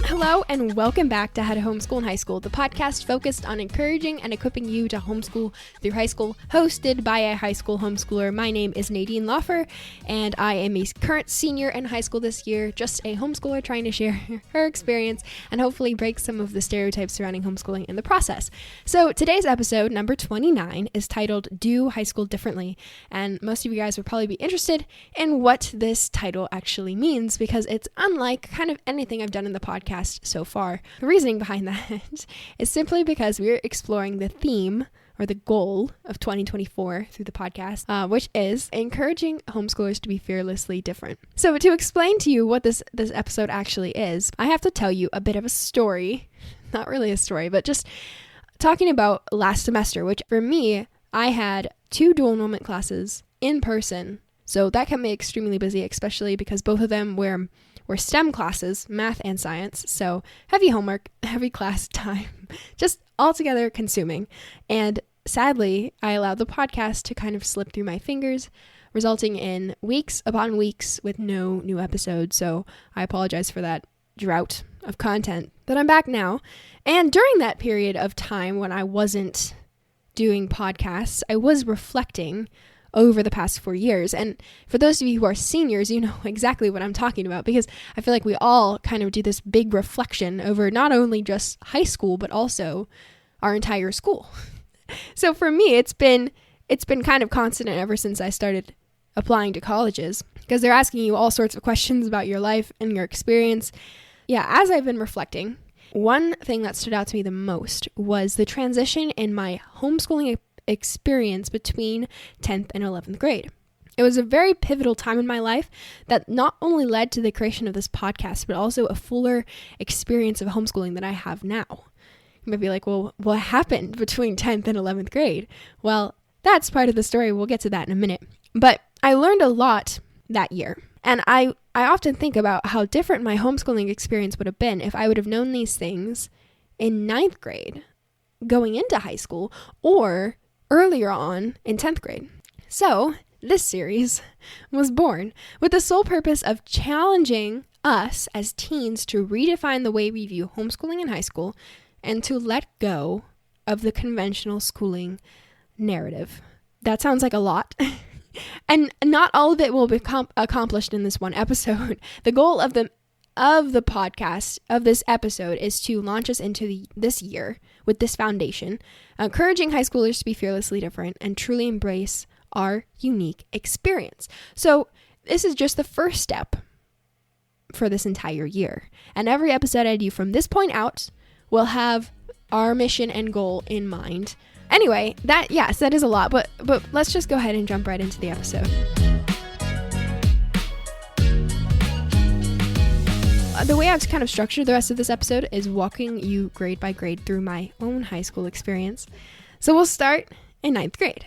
Hello and welcome back to How to Homeschool in High School, the podcast focused on encouraging and equipping you to homeschool through high school, hosted by a high school homeschooler. My name is Nadine Loffer, and I am a current senior in high school this year, just a homeschooler trying to share her experience and hopefully break some of the stereotypes surrounding homeschooling in the process. So today's episode, number 29, is titled Do High School Differently, and most of you guys would probably be interested in what this title actually means because it's unlike kind of anything I've done in the podcast so far. The reasoning behind that is simply because we're exploring the theme or the goal of 2024 through the podcast, which is encouraging homeschoolers to be fearlessly different. So to explain to you what this episode actually is, I have to tell you a bit of a story, not really a story, but just talking about last semester, which for me, I had 2 dual enrollment classes in person. So that kept me extremely busy, especially because both of them were STEM classes, math and science, so heavy homework, heavy class time, just altogether consuming. And sadly, I allowed the podcast to kind of slip through my fingers, resulting in weeks upon weeks with no new episodes. So I apologize for that drought of content. But I'm back now. And during that period of time when I wasn't doing podcasts, I was reflecting over the past 4 years. And for those of you who are seniors, you know exactly what I'm talking about because I feel like we all kind of do this big reflection over not only just high school, but also our entire school. So for me, it's been kind of constant ever since I started applying to colleges because they're asking you all sorts of questions about your life and your experience. Yeah, as I've been reflecting, one thing that stood out to me the most was the transition in my homeschooling experience between 10th and 11th grade. It was a very pivotal time in my life that not only led to the creation of this podcast, but also a fuller experience of homeschooling that I have now. You might be like, well, what happened between 10th and 11th grade? Well, that's part of the story. We'll get to that in a minute. But I learned a lot that year. And I often think about how different my homeschooling experience would have been if I would have known these things in 9th grade going into high school or earlier on in 10th grade. So this series was born with the sole purpose of challenging us as teens to redefine the way we view homeschooling in high school and to let go of the conventional schooling narrative. That sounds like a lot. And not all of it will be accomplished in this one episode. The goal of the podcast of this episode is to launch us into this year with this foundation, encouraging high schoolers to be fearlessly different and truly embrace our unique experience. So this is just the first step for this entire year. And every episode I do from this point out will have our mission and goal in mind. Anyway, that is a lot, but let's just go ahead and jump right into the episode. The way I've kind of structured the rest of this episode is walking you grade by grade through my own high school experience. So we'll start in 9th grade.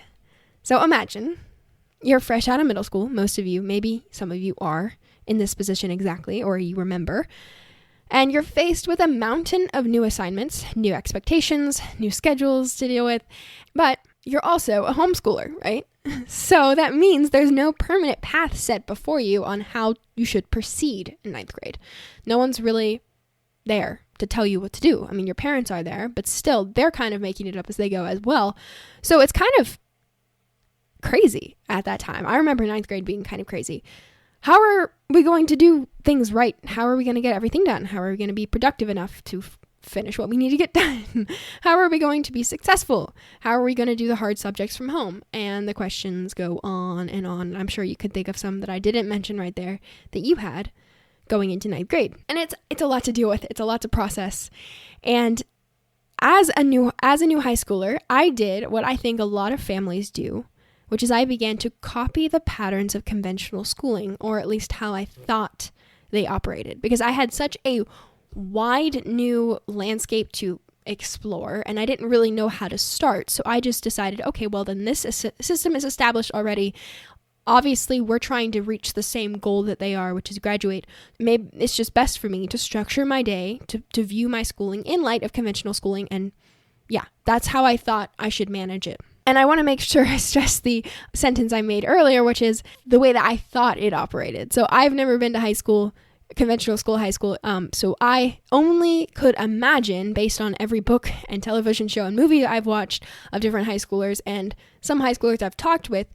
So imagine you're fresh out of middle school. Most of you, maybe some of you are in this position exactly, or you remember. And you're faced with a mountain of new assignments, new expectations, new schedules to deal with. But you're also a homeschooler, right? So that means there's no permanent path set before you on how you should proceed in 9th grade. No one's really there to tell you what to do. I mean, your parents are there, but still, they're kind of making it up as they go as well. So it's kind of crazy at that time. I remember 9th grade being kind of crazy. How are we going to do things right? How are we going to get everything done? How are we going to be productive enough to finish what we need to get done? How are we going to be successful? How are we going to do the hard subjects from home? And the questions go on and on. I'm sure you could think of some that I didn't mention right there that you had going into 9th grade. And it's a lot to deal with. It's a lot to process. And as a new high schooler, I did what I think a lot of families do, which is I began to copy the patterns of conventional schooling, or at least how I thought they operated, because I had such a wide new landscape to explore and I didn't really know how to start. So I just decided, okay, well then this system is established already. Obviously, we're trying to reach the same goal that they are, which is graduate. Maybe it's just best for me to structure my day to view my schooling in light of conventional schooling. And yeah, that's how I thought I should manage it. And I want to make sure I stress the sentence I made earlier, which is the way that I thought it operated. So I've never been to high school, conventional school, high school. So I only could imagine, based on every book and television show and movie I've watched of different high schoolers and some high schoolers I've talked with,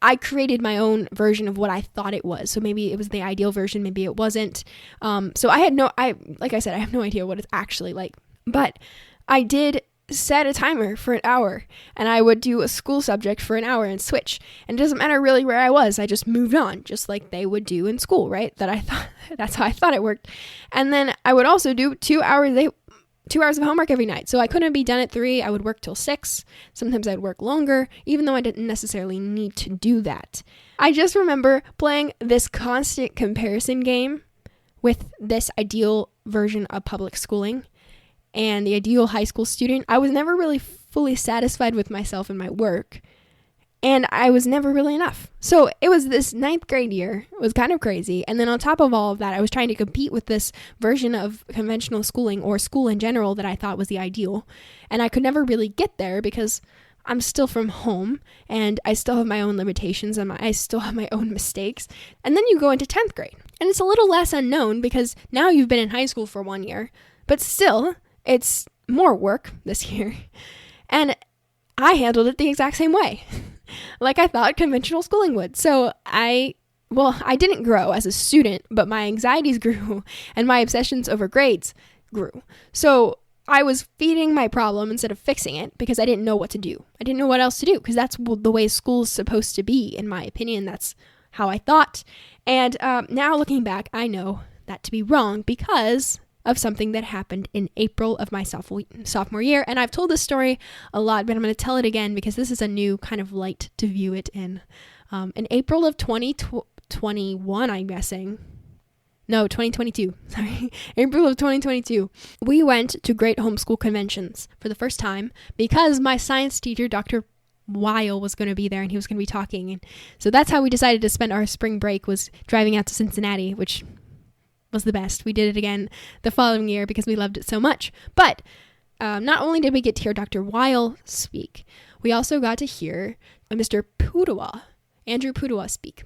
I created my own version of what I thought it was. So maybe it was the ideal version, maybe it wasn't. So like I said, I have no idea what it's actually like. But I did set a timer for an hour, and I would do a school subject for an hour and switch. And it doesn't matter really where I was. I just moved on, just like they would do in school, right? That's how I thought it worked. And then I would also do 2 hours of homework every night. So I couldn't be done at 3. I would work till 6. Sometimes I'd work longer, even though I didn't necessarily need to do that. I just remember playing this constant comparison game with this ideal version of public schooling and the ideal high school student. I was never really fully satisfied with myself and my work, and I was never really enough. So it was this 9th grade year. It was kind of crazy. And then on top of all of that, I was trying to compete with this version of conventional schooling, or school in general, that I thought was the ideal. And I could never really get there because I'm still from home, and I still have my own limitations, and I still have my own mistakes. And then you go into 10th grade, and it's a little less unknown because now you've been in high school for 1 year, but still, it's more work this year. And I handled it the exact same way, like I thought conventional schooling would. So I didn't grow as a student, but my anxieties grew and my obsessions over grades grew. So I was feeding my problem instead of fixing it because I didn't know what to do. I didn't know what else to do because that's the way school's supposed to be, in my opinion. That's how I thought. And now looking back, I know that to be wrong because of something that happened in April of my sophomore year. And I've told this story a lot, but I'm going to tell it again because this is a new kind of light to view it in. In April of 2021, I'm guessing. No, 2022. Sorry. April of 2022. We went to Great Homeschool Conventions for the first time because my science teacher, Dr. Weil, was going to be there and he was going to be talking. And so that's how we decided to spend our spring break, was driving out to Cincinnati, which was the best. We did it again the following year because we loved it so much. But not only did we get to hear Dr. Weil speak, we also got to hear Mr. Pudawa, Andrew Pudawa, speak.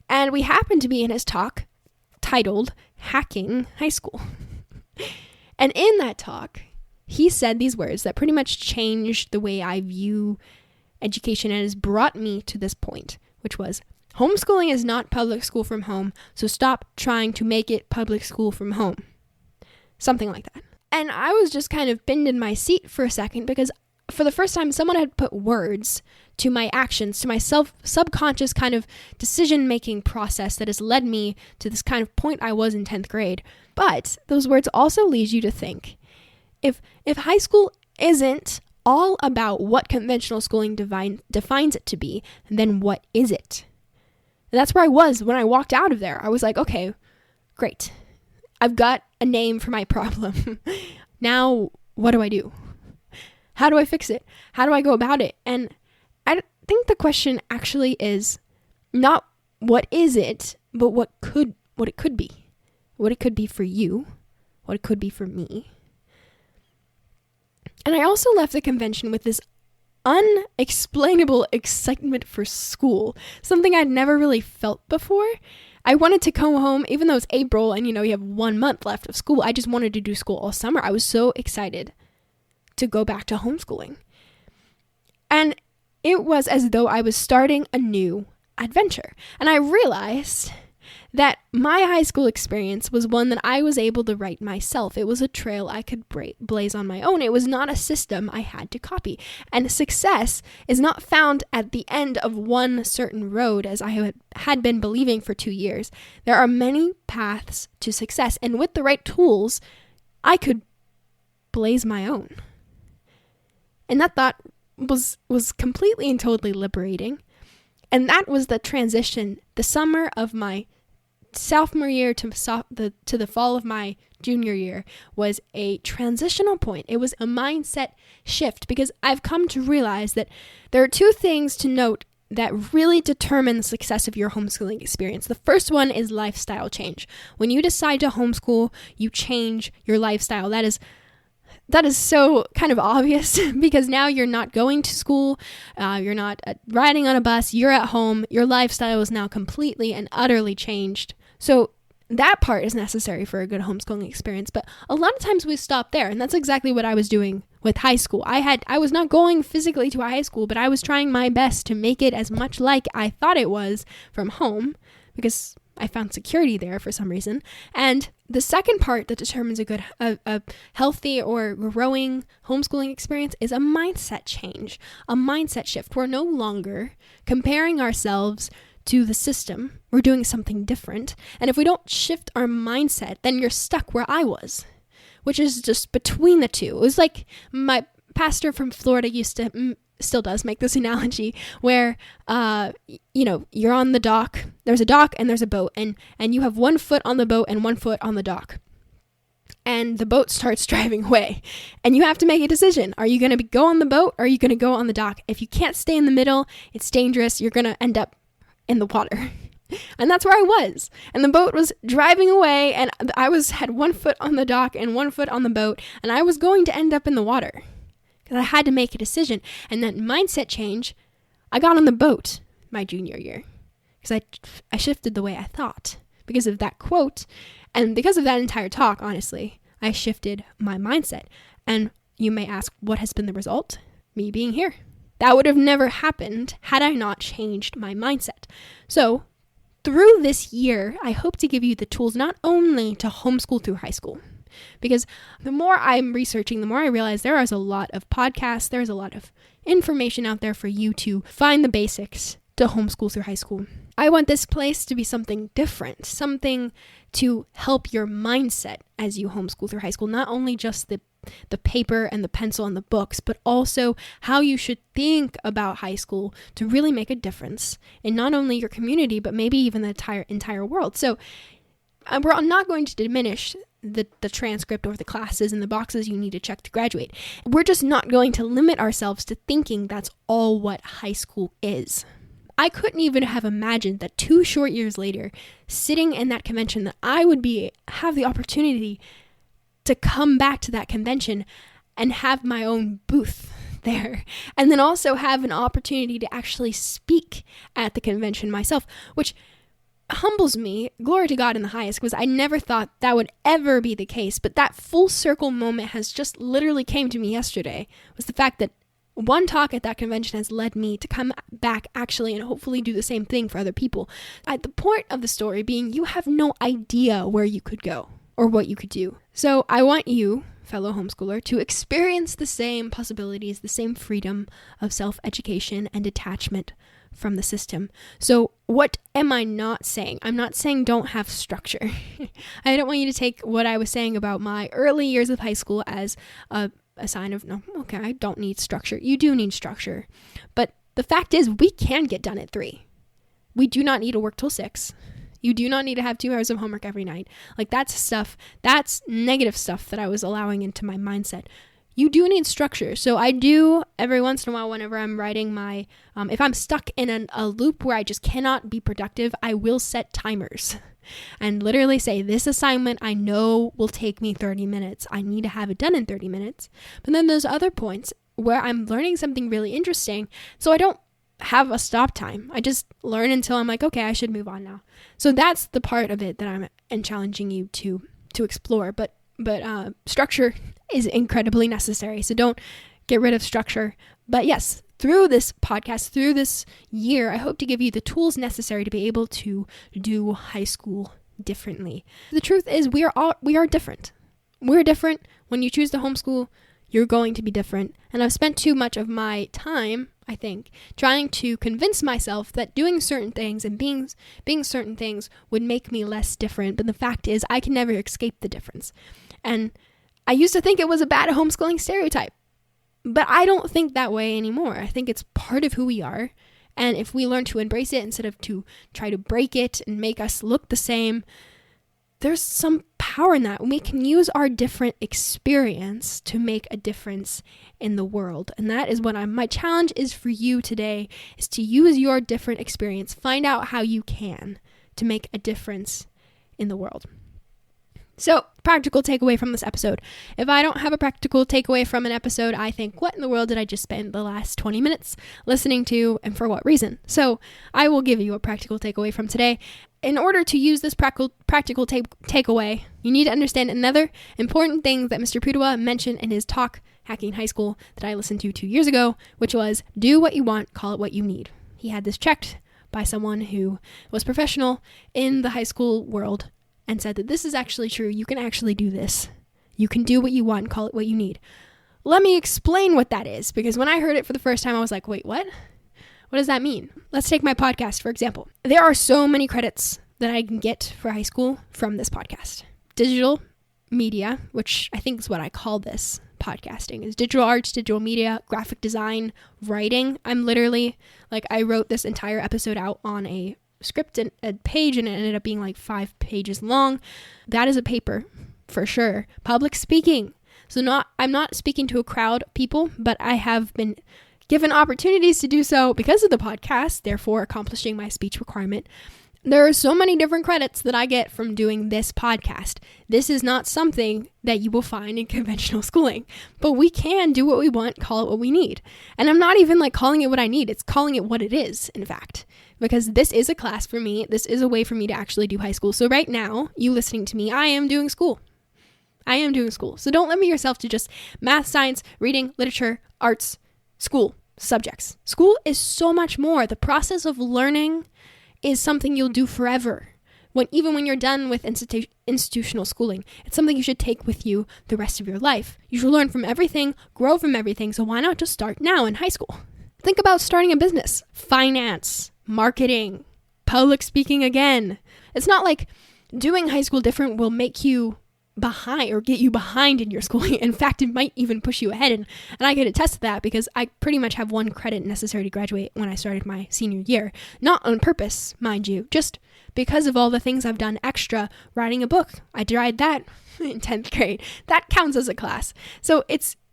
And we happened to be in his talk titled Hacking High School. And in that talk, he said these words that pretty much changed the way I view education and has brought me to this point, which was, homeschooling is not public school from home, so stop trying to make it public school from home. Something like that. And I was just kind of pinned in my seat for a second because for the first time, someone had put words to my actions, to my subconscious kind of decision-making process that has led me to this kind of point I was in 10th grade. But those words also lead you to think, if high school isn't all about what conventional schooling defines it to be, then what is it? And that's where I was when I walked out of there. I was like, okay, great. I've got a name for my problem. Now, what do I do? How do I fix it? How do I go about it? And I think the question actually is not what is it, but what it could be. What it could be for you, what it could be for me. And I also left the convention with this unexplainable excitement for school, something I'd never really felt before. I wanted to come home, even though it's April and, you have 1 month left of school. I just wanted to do school all summer. I was so excited to go back to homeschooling. And it was as though I was starting a new adventure. And I realized that my high school experience was one that I was able to write myself. It was a trail I could blaze on my own. It was not a system I had to copy. And success is not found at the end of one certain road, as I had been believing for 2 years. There are many paths to success, and with the right tools, I could blaze my own. And that thought was completely and totally liberating. And that was the transition, the summer of my sophomore year to the fall of my junior year was a transitional point. It was a mindset shift because I've come to realize that there are 2 things to note that really determine the success of your homeschooling experience. The first one is lifestyle change. When you decide to homeschool, you change your lifestyle. That is that is so kind of obvious because now you're not going to school, you're not riding on a bus, you're at home, your lifestyle is now completely and utterly changed. So that part is necessary for a good homeschooling experience, but a lot of times we stop there, and that's exactly what I was doing with high school. I was not going physically to a high school, but I was trying my best to make it as much like I thought it was from home because I found security there for some reason. And the second part that determines a healthy or growing homeschooling experience is a mindset change, a mindset shift. We're no longer comparing ourselves to the system. We're doing something different. And if we don't shift our mindset, then you're stuck where I was, which is just between the two. It was like my pastor from Florida used to still does make this analogy where, you're on the dock, there's a dock and there's a boat, and you have 1 foot on the boat and 1 foot on the dock. And the boat starts driving away, and you have to make a decision. Are you going to go on the boat or are you going to go on the dock? If you can't stay in the middle, it's dangerous. You're going to end up in the water. And that's where I was. And the boat was driving away, and I had 1 foot on the dock and 1 foot on the boat, and I was going to end up in the water. Because I had to make a decision. And that mindset change, I got on the boat my junior year. Because I shifted the way I thought. Because of that quote. And because of that entire talk, honestly, I shifted my mindset. And you may ask, what has been the result? Me being here. That would have never happened had I not changed my mindset. So, through this year, I hope to give you the tools not only to homeschool through high school, because the more I'm researching, the more I realize there is a lot of podcasts, there's a lot of information out there for you to find the basics to homeschool through high school. I want this place to be something different, something to help your mindset as you homeschool through high school, not only just the paper and the pencil and the books, but also how you should think about high school to really make a difference in not only your community, but maybe even the entire world. So we're not going to diminish the transcript or the classes and the boxes you need to check to graduate. We're just not going to limit ourselves to thinking that's all what high school is. I couldn't even have imagined that 2 short years later, sitting in that convention, that I would have the opportunity to come back to that convention and have my own booth there, and then also have an opportunity to actually speak at the convention myself, which humbles me. Glory to God in the highest, because I never thought that would ever be the case. But that full circle moment has just literally came to me yesterday, was the fact that one talk at that convention has led me to come back actually and hopefully do the same thing for other people. At the point of the story being, you have no idea where you could go or what you could do. So I want you, fellow homeschooler, to experience the same possibilities, the same freedom of self-education and detachment from the system. So what am I not saying? I'm not saying don't have structure. I don't want you to take what I was saying about my early years of high school as a sign of, no, okay, I don't need structure. You do need structure. But the fact is, we can get done at 3. We do not need to work till 6. You do not need to have 2 hours of homework every night. Like, that's negative stuff that I was allowing into my mindset. You do need structure. So I do, every once in a while, whenever I'm writing my, if I'm stuck in a loop where I just cannot be productive, I will set timers and literally say, this assignment I know will take me 30 minutes. I need to have it done in 30 minutes. But then there's other points where I'm learning something really interesting. So I don't have a stop time. I just learn until I'm like, okay, I should move on now. So that's the part of it that I'm challenging you to explore. But structure is incredibly necessary. So don't get rid of structure. But yes, through this podcast, through this year, I hope to give you the tools necessary to be able to do high school differently. The truth is, we are different. We're different. When you choose to homeschool, you're going to be different. And I've spent too much of my time, I think, trying to convince myself that doing certain things and being certain things would make me less different. But the fact is, I can never escape the difference. And I used to think it was a bad homeschooling stereotype, but I don't think that way anymore. I think it's part of who we are. And if we learn to embrace it instead of to try to break it and make us look the same, there's some power in that. We can use our different experience to make a difference in the world. And that is what my challenge is for you today, is to use your different experience. Find out how you can to make a difference in the world. So, practical takeaway from this episode. If I don't have a practical takeaway from an episode, I think, what in the world did I just spend the last 20 minutes listening to, and for what reason? So, I will give you a practical takeaway from today. In order to use this practical takeaway, you need to understand another important thing that Mr. Pudua mentioned in his talk, Hacking High School, that I listened to 2 years ago, which was, do what you want, call it what you need. He had this checked by someone who was professional in the high school world and said that this is actually true. You can actually do this. You can do what you want, call it what you need. Let me explain what that is, because when I heard it for the first time, I was like, wait, what? What does that mean? Let's take my podcast, for example. There are so many credits that I can get for high school from this podcast. Digital media, which I think is what I call this podcasting, is digital arts, digital media, graphic design, writing. I'm literally, I wrote this entire episode out on a script and a page, and it ended up being 5 pages long. That is a paper for sure. Public speaking. So I'm not speaking to a crowd of people, but I have been given opportunities to do so because of the podcast, therefore accomplishing my speech requirement. There are so many different credits that I get from doing this podcast. This is not something that you will find in conventional schooling, but we can do what we want, call it what we need. And I'm not even calling it what I need. It's calling it what it is, in fact, because this is a class for me. This is a way for me to actually do high school. So right now, you listening to me, I am doing school. So don't limit yourself to just math, science, reading, literature, arts, school subjects. School is so much more. The process of learning is something you'll do forever. Even when you're done with institutional schooling, it's something you should take with you the rest of your life. You should learn from everything, grow from everything, so why not just start now in high school? Think about starting a business, finance, marketing, public speaking again. It's not like doing high school different will make you behind or get you behind in your schooling. In fact, it might even push you ahead. And I can attest to that because I pretty much have 1 credit necessary to graduate when I started my senior year. Not on purpose, mind you, just because of all the things I've done extra. Writing a book, I tried that in 10th grade. That counts as a class. So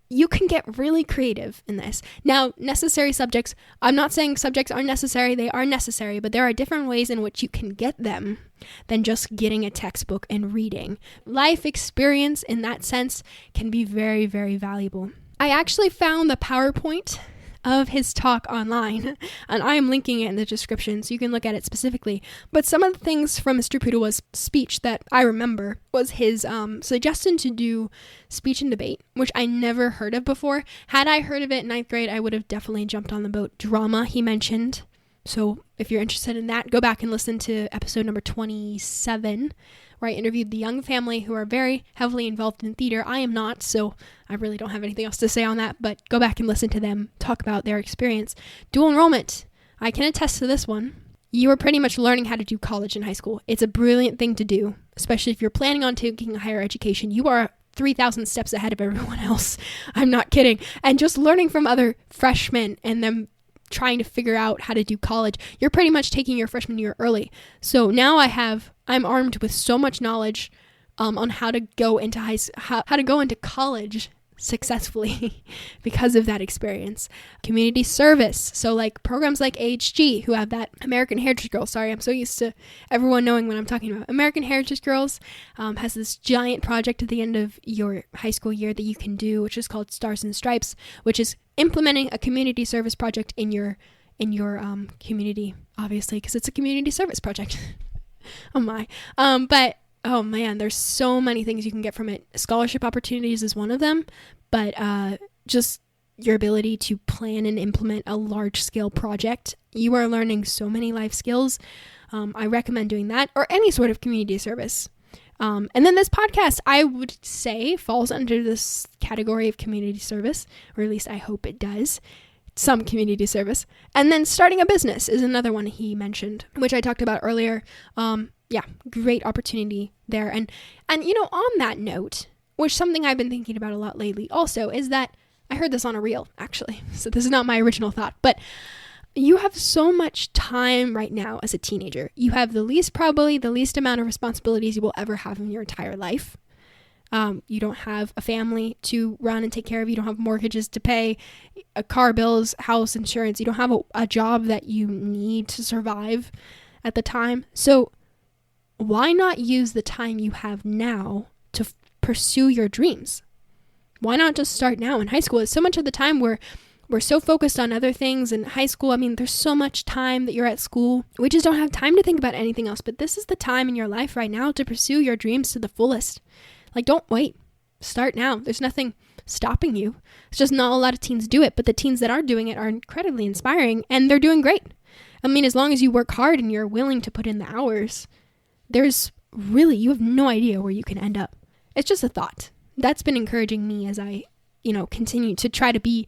you can get really creative in this. Now, necessary subjects, I'm not saying subjects aren't necessary, they are necessary, but there are different ways in which you can get them than just getting a textbook and reading. Life experience in that sense can be very, very valuable. I actually found the PowerPoint of his talk online, and I am linking it in the description so you can look at it specifically. But some of the things from Mr. Pudua's speech that I remember was his suggestion to do speech and debate, which I never heard of before. Had I heard of it in 9th grade, I would have definitely jumped on the boat. Drama, he mentioned. So if you're interested in that, go back and listen to episode number 27, where I interviewed the young family who are very heavily involved in theater. I am not, so I really don't have anything else to say on that, but go back and listen to them talk about their experience. Dual enrollment. I can attest to this one. You are pretty much learning how to do college in high school. It's a brilliant thing to do, especially if you're planning on taking a higher education. You are 3,000 steps ahead of everyone else. I'm not kidding. And just learning from other freshmen and them trying to figure out how to do college, you're pretty much taking your freshman year early. So now I'm armed with so much knowledge on how to go into how to go into college successfully because of that experience. Community service. So programs like AHG, who have that American Heritage Girls. Sorry, I'm so used to everyone knowing what I'm talking about. American Heritage Girls has this giant project at the end of your high school year that you can do, which is called Stars and Stripes, which is implementing a community service project in your community, obviously, because it's a community service project. Oh my. But oh man, there's so many things you can get from it. Scholarship opportunities is one of them, but just your ability to plan and implement a large-scale project. You are learning so many life skills. I recommend doing that, or any sort of community service. And then this podcast, I would say, falls under this category of community service, or at least I hope it does. Some community service. And then starting a business is another one he mentioned, which I talked about earlier. Great opportunity there. And on that note, which something I've been thinking about a lot lately also, is that I heard this on a reel, actually. So this is not my original thought, but you have so much time right now as a teenager. You have the least amount of responsibilities you will ever have in your entire life. You don't have a family to run and take care of. You don't have mortgages to pay, car bills, house insurance. You don't have a job that you need to survive at the time. So why not use the time you have now to pursue your dreams? Why not just start now in high school? So much of the time we're so focused on other things in high school. I mean, there's so much time that you're at school. We just don't have time to think about anything else. But this is the time in your life right now to pursue your dreams to the fullest. Like, don't wait. Start now. There's nothing stopping you. It's just not a lot of teens do it. But the teens that are doing it are incredibly inspiring, and they're doing great. I mean, as long as you work hard and you're willing to put in the hours, you have no idea where you can end up. It's just a thought. That's been encouraging me as I, continue to try to be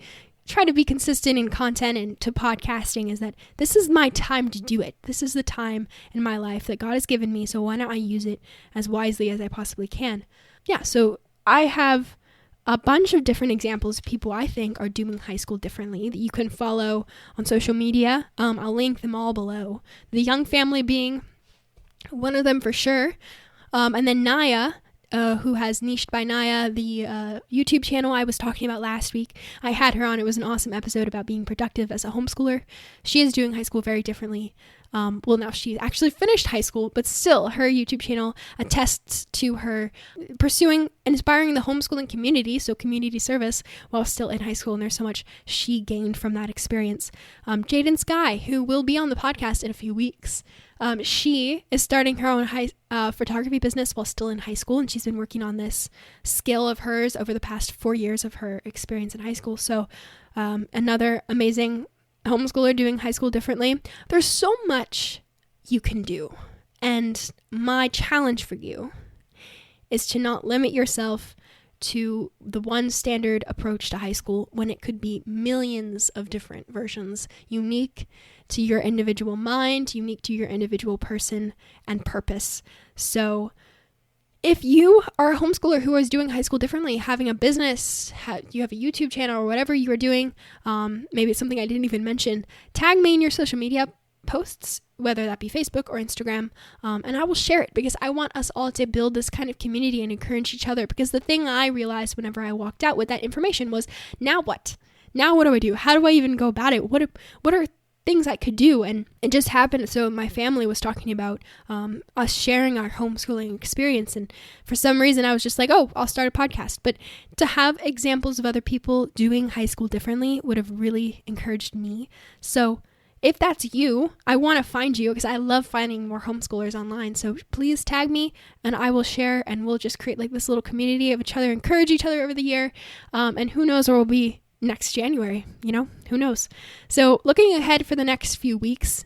consistent in content and to podcasting, is that this is my time to do it. This is the time in my life that God has given me. So why not I use it as wisely as I possibly can? Yeah. So I have a bunch of different examples of people I think are doing high school differently that you can follow on social media. I'll link them all below. The Young family being one of them for sure. And then Naya, who has Niched by Naya, the YouTube channel I was talking about last week. I had her on. It was an awesome episode about being productive as a homeschooler. She is doing high school very differently. Now she actually finished high school, but still her YouTube channel attests to her pursuing and inspiring the homeschooling community, so community service, while still in high school, and there's so much she gained from that experience. Jaden Sky, who will be on the podcast in a few weeks, she is starting her own photography business while still in high school, and she's been working on this skill of hers over the past 4 years of her experience in high school. So another amazing homeschooler doing high school differently. There's so much you can do, and my challenge for you is to not limit yourself to the one standard approach to high school when it could be millions of different versions, unique to your individual mind, unique to your individual person and purpose. So if you are a homeschooler who is doing high school differently, having a business, you have a YouTube channel or whatever you are doing, maybe it's something I didn't even mention, tag me in your social media posts, whether that be Facebook or Instagram, and I will share it because I want us all to build this kind of community and encourage each other. Because the thing I realized whenever I walked out with that information was, now what? Now what do I do? How do I even go about it? What are things I could do? And it just happened. So my family was talking about us sharing our homeschooling experience, and for some reason I was just like, oh, I'll start a podcast. But to have examples of other people doing high school differently would have really encouraged me. So if that's you, I want to find you because I love finding more homeschoolers online. So please tag me and I will share, and we'll just create like this little community of each other, encourage each other over the year. And who knows where we'll be next January, who knows? So looking ahead for the next few weeks,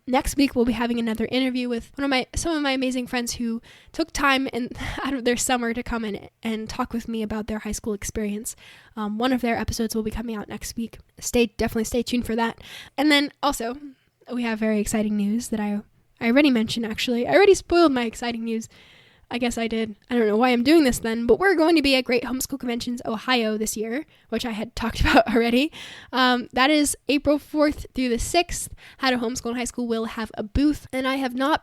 next week we'll be having another interview with some of my amazing friends who took time out of their summer to come in and talk with me about their high school experience. One of their episodes will be coming out next week. Definitely stay tuned for that. And then also we have very exciting news that I already mentioned. Actually, I already spoiled my exciting news. I guess I did. I don't know why I'm doing this then, but we're going to be at Great Homeschool Conventions Ohio this year, which I had talked about already. That is April 4th through the 6th. How to Homeschool in High School will have a booth, and I have not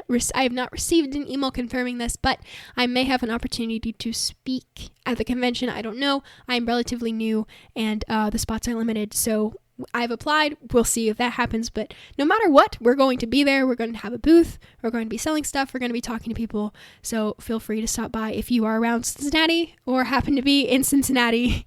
received an email confirming this, but I may have an opportunity to speak at the convention. I don't know. I'm relatively new, and the spots are limited, so I've applied. We'll see if that happens, but no matter what, we're going to be there. We're going to have a booth. We're going to be selling stuff. We're going to be talking to people. So feel free to stop by if you are around Cincinnati or happen to be in Cincinnati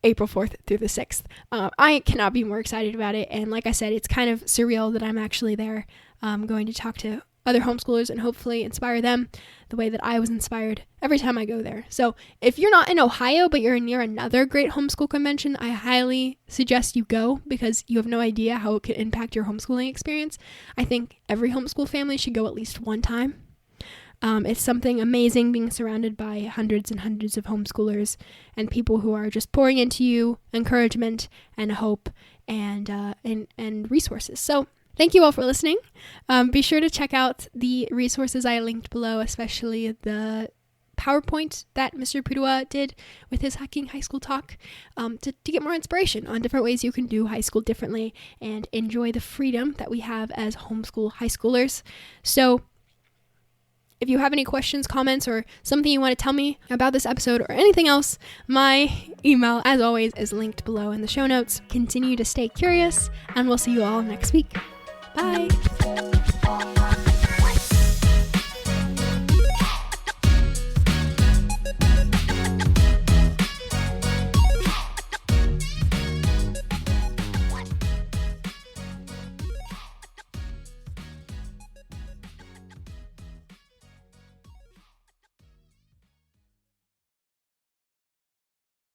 April 4th through the 6th. I cannot be more excited about it. And like I said, it's kind of surreal that I'm actually there. I'm going to talk to other homeschoolers and hopefully inspire them the way that I was inspired every time I go there. So if you're not in Ohio, but you're near another great homeschool convention, I highly suggest you go because you have no idea how it could impact your homeschooling experience. I think every homeschool family should go at least one time. It's something amazing being surrounded by hundreds and hundreds of homeschoolers and people who are just pouring into you encouragement and hope and resources. So thank you all for listening. Be sure to check out the resources I linked below, especially the PowerPoint that Mr. Pudua did with his Hacking High School talk, to get more inspiration on different ways you can do high school differently and enjoy the freedom that we have as homeschool high schoolers. So if you have any questions, comments, or something you want to tell me about this episode or anything else, my email, as always, is linked below in the show notes. Continue to stay curious, and we'll see you all next week. Bye.